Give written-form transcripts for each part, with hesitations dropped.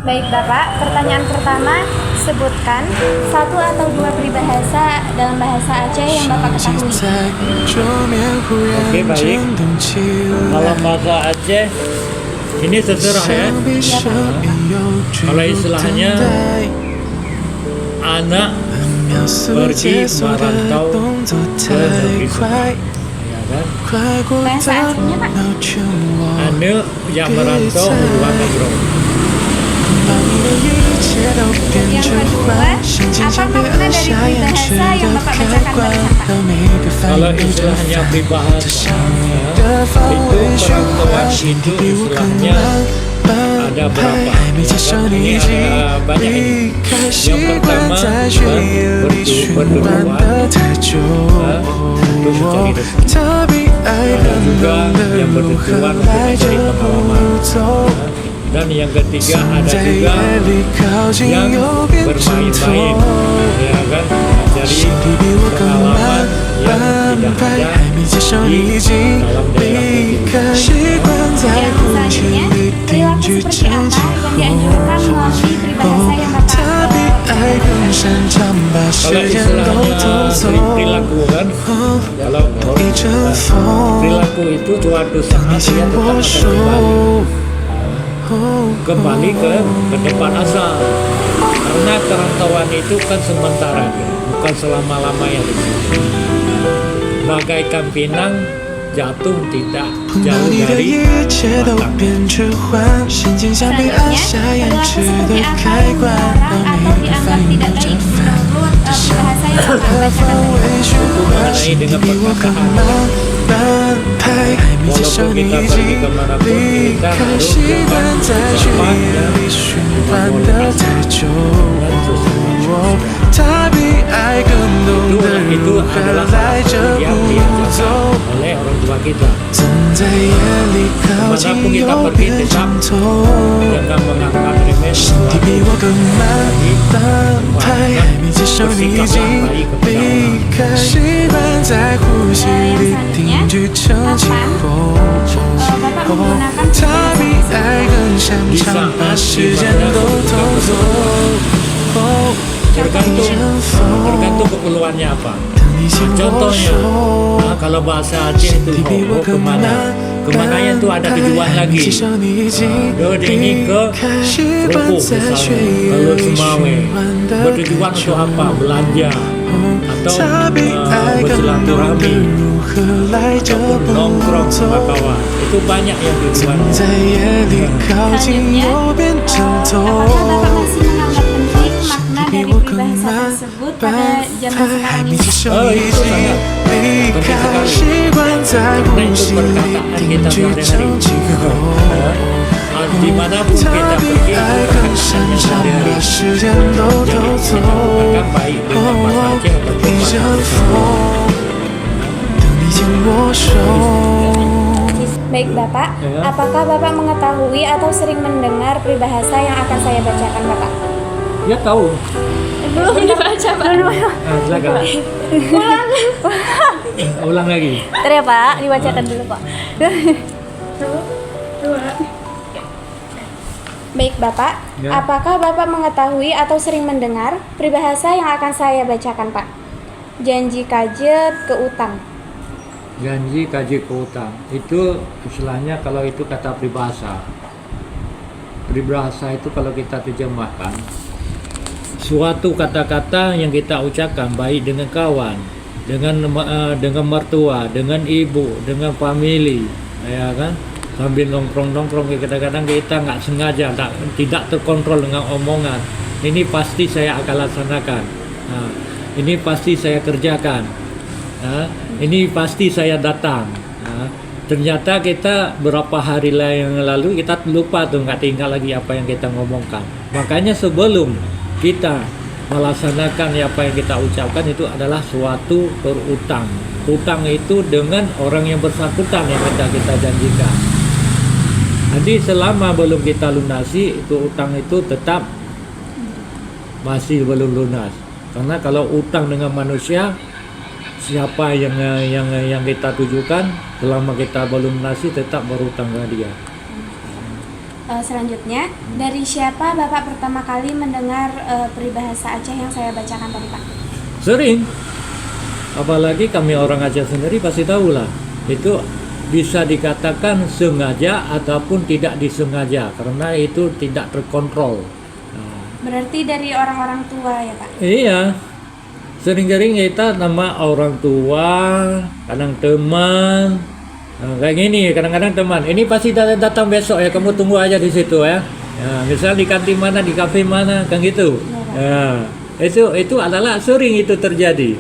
Baik Bapak, pertanyaan pertama, sebutkan satu atau dua peribahasa dalam bahasa Aceh yang Bapak ketahui. Oke, baik. Dalam bahasa Aceh ini terserah ya. Iya Pak. Kalau istilahnya anak pergi merantau ke negeri seberang, ya kan? Bahasa aslinya Pak. Ane yang merantau hubungan ngobrol. Yang kedua, apa makna dari peribahasa yang Bapak bacakan barusan Pak? Kalau istilahnya peribahasa itu perantauan itu istilahnya ada berapa? Ini ada banyak ini. Yang pertama bertujuan untuk mencari rezeki. Ada juga yang bertujuan untuk mencari pengalaman. Dan yang ketiga ada juga yang bermain-main, ya kan? Jadi pengalaman yang tidak ada di dalam daerah kita. Yang selanjutnya, perilaku seperti apa yang dianjurkan melalui peribahasa yang Bapak Kalau istilahnya perilaku kan, kalau perilaku itu suatu saat dia tetap akan kembali ke tempat asal, karena kerantauan itu kan sementara ya, bukan selama-lamanya di situ. Bagaikan pinang jatuh tidak jauh dari batang. Selanjutnya, perilaku seperti apa yang dilarang atau dianggap tidak baik menurut peribahasa yang Bapak bacakan tadi? Mengenai dengan perkataan, walaupun kita pergi kemanapun kita harus dengan ucapan yang itu adalah salah satu yang diajarkan oleh orang tua kita. Kemanapun kita pergi tetap jangan mengangkat remeh sesuatu. Jadi bersikaplah baik kepada Yang selanjutnya, kapan Bapak menggunakan peribahasa tersebut? di saat tergantung keperluannya apa. Contohnya, kalau bahasa Aceh itu kemana? Kemana itu ada tujuan lagi. Ini ke Rukuh misalnya, kalau Sumawe. Bertujuan untuk apa? Belanja atau bersilaturahmi ataupun nongkrong sama kawan. Itu banyak yang tujuan. Selanjutnya, apakah Bapak masih menganggap penting makna dari peribahasa tersebut pada zaman sekarang ini? Itu sangat penting sekali. Karena itu perkataan kita sehari-hari. Dimanapun kita pergi, perkataannya sehari-hari. Jadi kita mengatakan baik dengan bahasa Aceh ataupun bahasa Baik Bapak, apakah Bapak mengetahui atau sering mendengar peribahasa yang akan saya bacakan Bapak? Ya tahu. Belum dibaca Pak. Silakan. Ulang lagi. Bentar ya Pak, dibacakan dulu Pak. Baik Bapak, apakah Bapak mengetahui atau sering mendengar peribahasa yang akan saya bacakan Pak? Janji kajet ke utang. Janji kaji ke utang. Itu istilahnya kalau itu kata peribahasa. Peribahasa itu kalau kita terjemahkan, suatu kata-kata yang kita ucapkan baik dengan kawan, dengan mertua, dengan ibu, dengan family, ya kan? Sambil nongkrong-nongkrong, kadang-kadang kita nggak sengaja, tidak terkontrol dengan omongan. Ini pasti saya akan laksanakan. Nah, ini pasti saya kerjakan. Nah, ini pasti saya datang. Nah, ternyata kita berapa hari yang lalu kita lupa tuh, nggak tinggal lagi apa yang kita ngomongkan. Makanya sebelum kita melaksanakan apa yang kita ucapkan itu adalah suatu berutang. Utang itu dengan orang yang bersangkutan yang kita janjikan. Jadi selama belum kita lunasi itu utang itu tetap masih belum lunas. Karena kalau utang dengan manusia, siapa yang kita tujukan, selama kita belum lunasi tetap berutang ke dia. Selanjutnya, dari siapa Bapak pertama kali mendengar peribahasa Aceh yang saya bacakan tadi, Pak? Sering, apalagi kami orang Aceh sendiri pasti tahu lah. Itu bisa dikatakan sengaja ataupun tidak disengaja, karena itu tidak terkontrol. Berarti dari orang-orang tua ya, Pak? Iya, sering-sering kita nama orang tua, kadang teman. Nah, kayak gini, kadang-kadang teman, ini pasti datang besok ya, kamu tunggu aja di situ ya. Misal di kantin mana, di kafe mana, kan gitu. Itu adalah sering itu terjadi.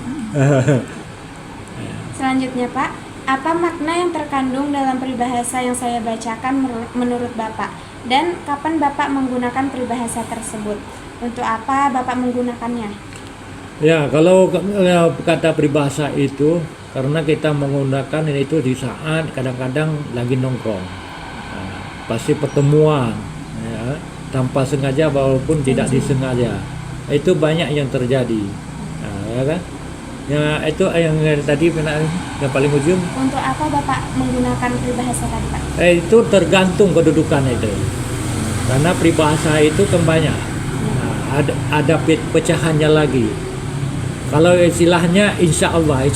Selanjutnya, Pak, apa makna yang terkandung dalam peribahasa yang saya bacakan menurut Bapak? Dan kapan Bapak menggunakan peribahasa tersebut? Untuk apa Bapak menggunakannya? Ya, kalau kata peribahasa itu karena kita menggunakan itu di saat kadang-kadang lagi nongkrong, pasti pertemuan, ya, tanpa sengaja walaupun tidak disengaja, itu banyak yang terjadi, ya kan? Ya itu yang tadi yang paling ujung. Untuk apa Bapak menggunakan peribahasa tadi, Pak? Itu tergantung kedudukan itu, karena peribahasa itu kan banyak, ada pecahannya lagi. Kalau istilahnya insya Allah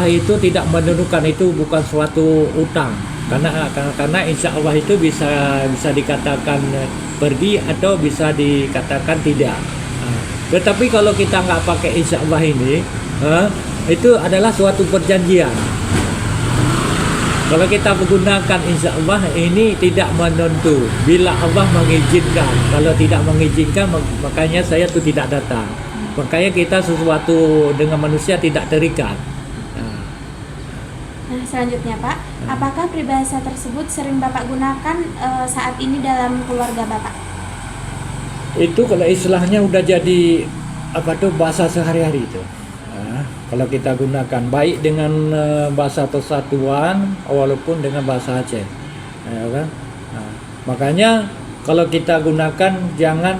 itu tidak menentukan, itu bukan suatu utang, karena insya Allah itu bisa dikatakan pergi atau bisa dikatakan tidak. Tetapi kalau kita nggak pakai insya Allah ini, itu adalah suatu perjanjian. Kalau kita menggunakan insya Allah ini tidak menentu, bila Allah mengizinkan. Kalau tidak mengizinkan, makanya saya tuh tidak datang. Makanya kita sesuatu dengan manusia tidak terikat. Nah, selanjutnya Pak, apakah peribahasa tersebut sering Bapak gunakan saat ini dalam keluarga Bapak? Itu kalau istilahnya udah jadi bahasa sehari-hari itu. Kalau kita gunakan baik dengan bahasa persatuan walaupun dengan bahasa Aceh, ya kan? Makanya kalau kita gunakan jangan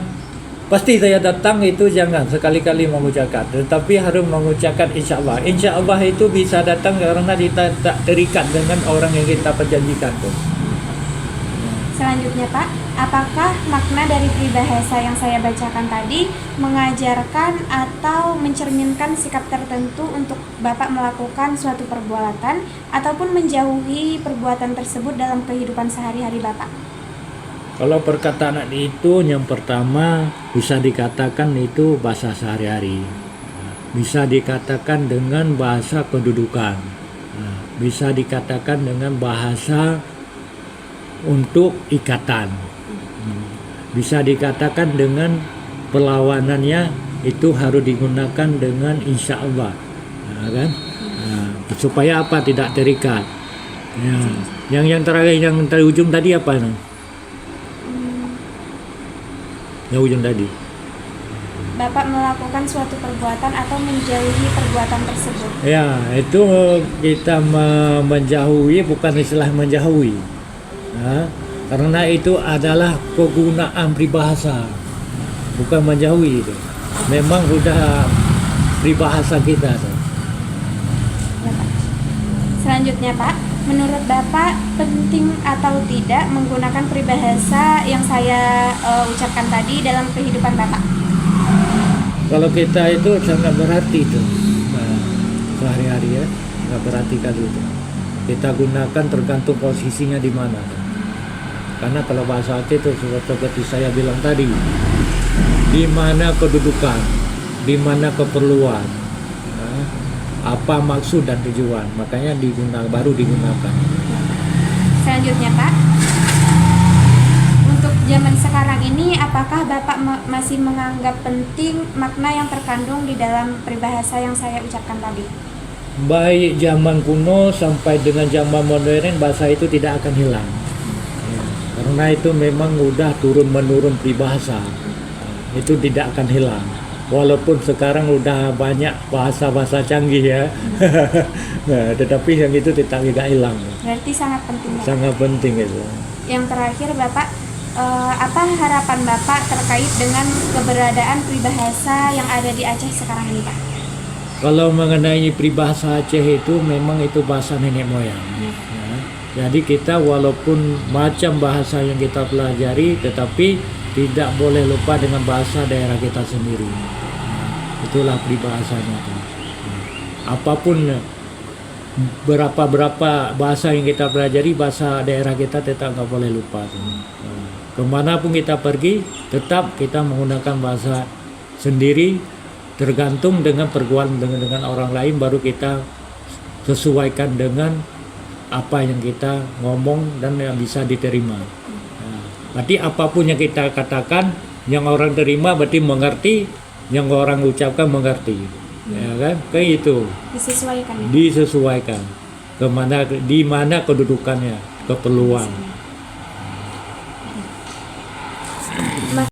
pasti saya datang itu jangan sekali-kali mengucapkan, tetapi harus mengucapkan insya Allah. Insya Allah itu bisa datang karena kita tak terikat dengan orang yang kita perjanjikan tuh. Selanjutnya Pak, apakah makna dari peribahasa yang saya bacakan tadi mengajarkan atau mencerminkan sikap tertentu untuk Bapak melakukan suatu perbuatan ataupun menjauhi perbuatan tersebut dalam kehidupan sehari-hari Bapak? Kalau perkataan itu yang pertama bisa dikatakan itu bahasa sehari-hari, bisa dikatakan dengan bahasa kedudukan, bisa dikatakan dengan bahasa untuk ikatan, bisa dikatakan dengan perlawanannya itu harus digunakan dengan insya Allah, kan? Supaya apa, tidak terikat. Yang terakhir, yang terujung tadi apa? Yang ujung tadi, Bapak melakukan suatu perbuatan atau menjauhi perbuatan tersebut. Ya, itu kita menjauhi, bukan istilah menjauhi, karena itu adalah kegunaan peribahasa, bukan menjauhi. Itu memang sudah peribahasa kita tuh. Selanjutnya Pak, menurut Bapak penting atau tidak menggunakan peribahasa yang saya ucapkan tadi dalam kehidupan Bapak? Kalau kita itu sangat berarti itu, sehari-hari ya, nggak berarti kali itu. Kita gunakan tergantung posisinya di mana. Karena kalau bahasa Aceh itu seperti saya bilang tadi, di mana kedudukan, di mana keperluan, apa maksud dan tujuan, makanya baru digunakan. Selanjutnya Pak, untuk zaman sekarang ini apakah Bapak masih menganggap penting makna yang terkandung di dalam peribahasa yang saya ucapkan tadi? Baik zaman kuno sampai dengan zaman modern, bahasa itu tidak akan hilang, karena itu memang udah turun-menurun peribahasa, itu tidak akan hilang. Walaupun sekarang udah banyak bahasa-bahasa canggih ya, nah, tetapi yang itu tidak hilang. Berarti sangat penting. Sangat penting itu. Yang terakhir Bapak, apa harapan Bapak terkait dengan keberadaan peribahasa yang ada di Aceh sekarang ini Pak? Kalau mengenai peribahasa Aceh itu memang itu bahasa nenek moyang. Ya. Jadi kita walaupun macam bahasa yang kita pelajari, tetapi tidak boleh lupa dengan bahasa daerah kita sendiri. Itulah peribahasanya tuh. Apapun berapa bahasa yang kita pelajari, bahasa daerah kita tetap nggak boleh lupa tuh. Kemanapun kita pergi, tetap kita menggunakan bahasa sendiri, tergantung dengan pergaulan dengan orang lain, baru kita sesuaikan dengan apa yang kita ngomong dan yang bisa diterima. Berarti apapun yang kita katakan, yang orang terima berarti mengerti, yang orang ucapkan mengerti, ya kan? Kayak itu. Disesuaikan. Disesuaikan. Di mana kedudukannya, keperluan.